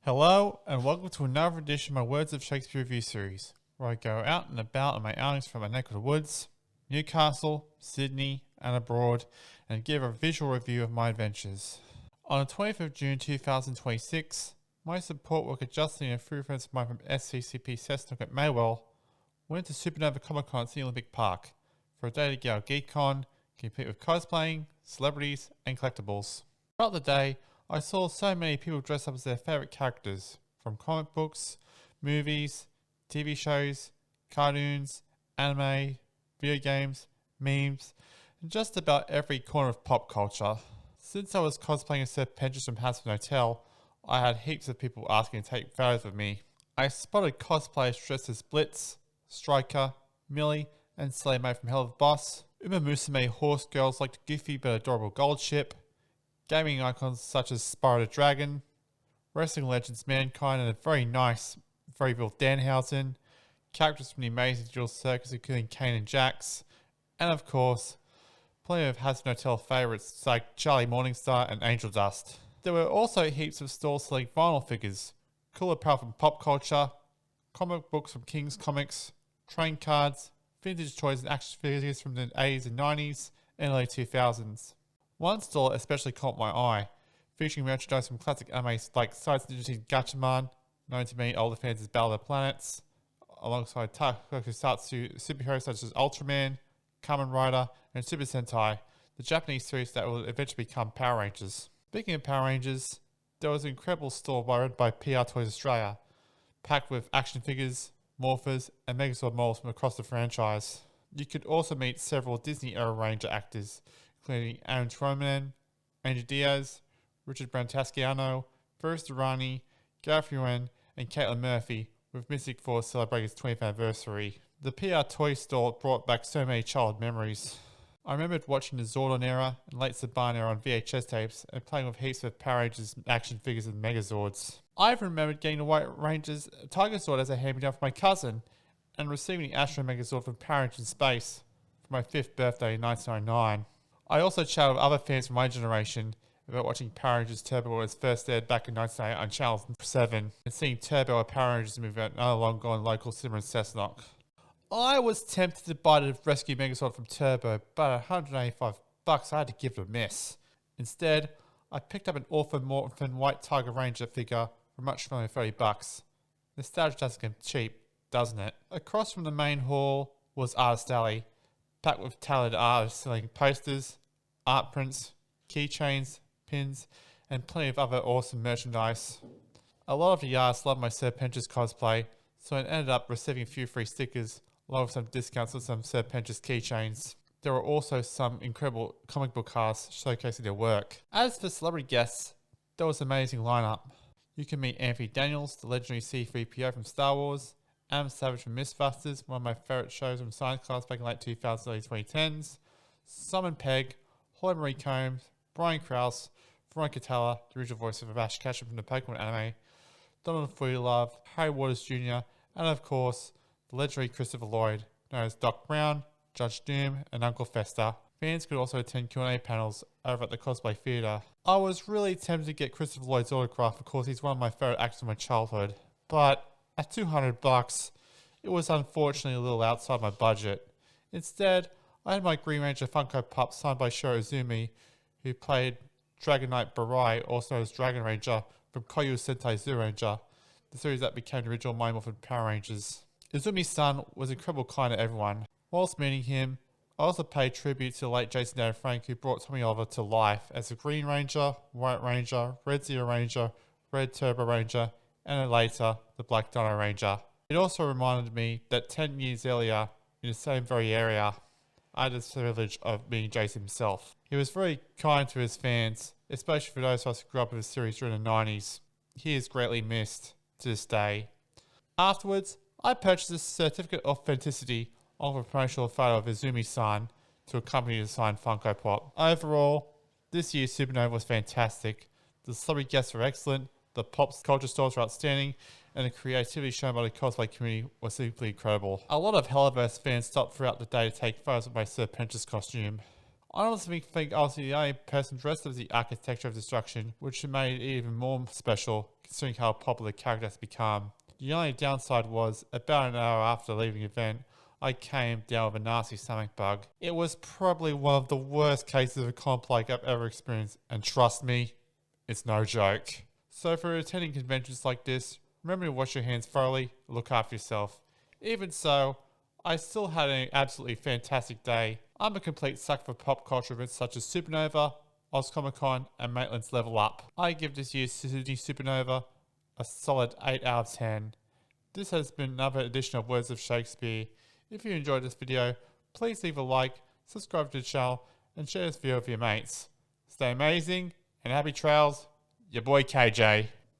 Hello, and welcome to another edition of my Words of Shakespeare review series, where I go out and about on my outings from my neck of the woods, Newcastle, Sydney, and abroad, and give a visual review of my adventures. On the 20th of June 2026, my support worker Justin and a few friends of mine from SCCP Cessnock at Maywell went to Supanova Comic Con at the Olympic Park for a day to get our geek on, compete with cosplaying, celebrities, and collectibles. Throughout the day, I saw so many people dress up as their favourite characters, from comic books, movies, TV shows, cartoons, anime, video games, memes, and just about every corner of pop culture. Since I was cosplaying as Sir Pentious from Hazbin Hotel, I had heaps of people asking to take photos with me. I spotted cosplayers dressed as Blitz, Striker, Millie, and Slay May from Hell of a Boss, Uma Musume horse girls like the goofy but adorable Gold Ship, gaming icons such as Spyro the Dragon, wrestling legends Mankind and a very nice, very real Danhausen, characters from the Amazing Digital Circus including Kane and Jax, and of course, plenty of Hazbin Hotel favourites like Charlie Morningstar and Angel Dust. There were also heaps of stalls selling vinyl figures, cool apparel from pop culture, comic books from King's Comics, train cards, vintage toys and action figures from the 80s and 90s and early 2000s. One stall especially caught my eye, featuring merchandise from classic animes like Science Digital Gatchaman, known to many older fans as Battle of the Planets, alongside tokusatsu superheroes such as Ultraman, Kamen Rider, and Super Sentai, the Japanese series that will eventually become Power Rangers. Speaking of Power Rangers, there was an incredible store run by PR Toys Australia, packed with action figures, morphers, and Megazord models from across the franchise. You could also meet several Disney-era Ranger actors, including Aaron Troman, Angel Diaz, Richard Brantasciano, Bruce Durrani, Gareth Ewan, and Caitlin Murphy, with Mystic Force celebrating its 20th anniversary. The PR Toy Store brought back so many childhood memories. I remembered watching the Zordon era and late Saban era on VHS tapes and playing with heaps of Power Rangers action figures and Megazords. I even remembered getting the White Ranger's Tiger Sword as a hand-me-down for my cousin and receiving the Astro Megazord from Power Rangers in Space for my 5th birthday in 1999. I also chatted with other fans from my generation about watching Power Rangers Turbo when it first aired back in 1998 on Channel 7 and seeing Turbo or Power Rangers movie at another long-gone local cinema in Cessnock. I was tempted to buy the Rescue Megazord from Turbo, but at $185 I had to give it a miss. Instead, I picked up an Orphan Morphin White Tiger Ranger figure for much more than $30. Nostalgia doesn't come cheap, doesn't it? Across from the main hall was Artist Alley, packed with talented artists selling posters, art prints, keychains, pins, and plenty of other awesome merchandise. A lot of the artists loved my Sir Pentious cosplay, so I ended up receiving a few free stickers, along with some discounts on some Sir Pentious keychains. There were also some incredible comic book casts showcasing their work. As for celebrity guests, there was an amazing lineup. You can meet Anthony Daniels, the legendary C-3PO from Star Wars, Adam Savage from Mythbusters, one of my favourite shows from science class back in late 2000s, early 2010s, Simon Pegg, Holly Marie Combs, Brian Krause, Veronica Teller, the original voice of Ash Ketchum from the Pokemon anime, Donald Freelove, Harry Waters Jr., and of course, the legendary Christopher Lloyd, known as Doc Brown, Judge Doom, and Uncle Fester. Fans could also attend Q&A panels over at the Cosplay Theatre. I was really tempted to get Christopher Lloyd's autograph because he's one of my favourite actors of my childhood, but at $200, it was unfortunately a little outside my budget. Instead, I had my Green Ranger Funko Pop signed by Shiro Izumi, who played Dragon Knight Barai, also known as Dragon Ranger, from Koyu Sentai Zyuranger, the series that became the original Mighty Morphin Power Rangers. Izumi's son was incredible kind to everyone. Whilst meeting him, I also paid tribute to the late Jason David Frank, who brought Tommy Oliver to life as the Green Ranger, White Ranger, Red Zero Ranger, Red Turbo Ranger, and then later, the Black Dino Ranger. It also reminded me that 10 years earlier, in the same very area, I had the privilege of meeting Jason himself. He was very kind to his fans, especially for those of us who grew up with the series during the 90s. He is greatly missed to this day. Afterwards, I purchased a certificate of authenticity of a promotional photo of Izumi's son to accompany the signed Funko Pop. Overall, this year's Supanova was fantastic. The celebrity guests were excellent, the pop culture stores were outstanding, and the creativity shown by the cosplay community was simply incredible. A lot of Helloverse fans stopped throughout the day to take photos of my Sir Pentious costume. I honestly think I was the only person dressed as the Architecture of Destruction, which made it even more special considering how popular the character has become. The only downside was, about an hour after leaving the event, I came down with a nasty stomach bug. It was probably one of the worst cases of comp plague I've ever experienced, and trust me, it's no joke. So for attending conventions like this, remember to wash your hands thoroughly, look after yourself. Even so, I still had an absolutely fantastic day. I'm a complete sucker for pop culture events such as Supanova, Oz Comic Con, and Maitland's Level Up. I give this year's Sydney Supanova a solid 8 out of 10. This has been another edition of Words of Shakespeare. If you enjoyed this video, please leave a like, subscribe to the channel, and share this video with your mates. Stay amazing, and happy trails, your boy KJ.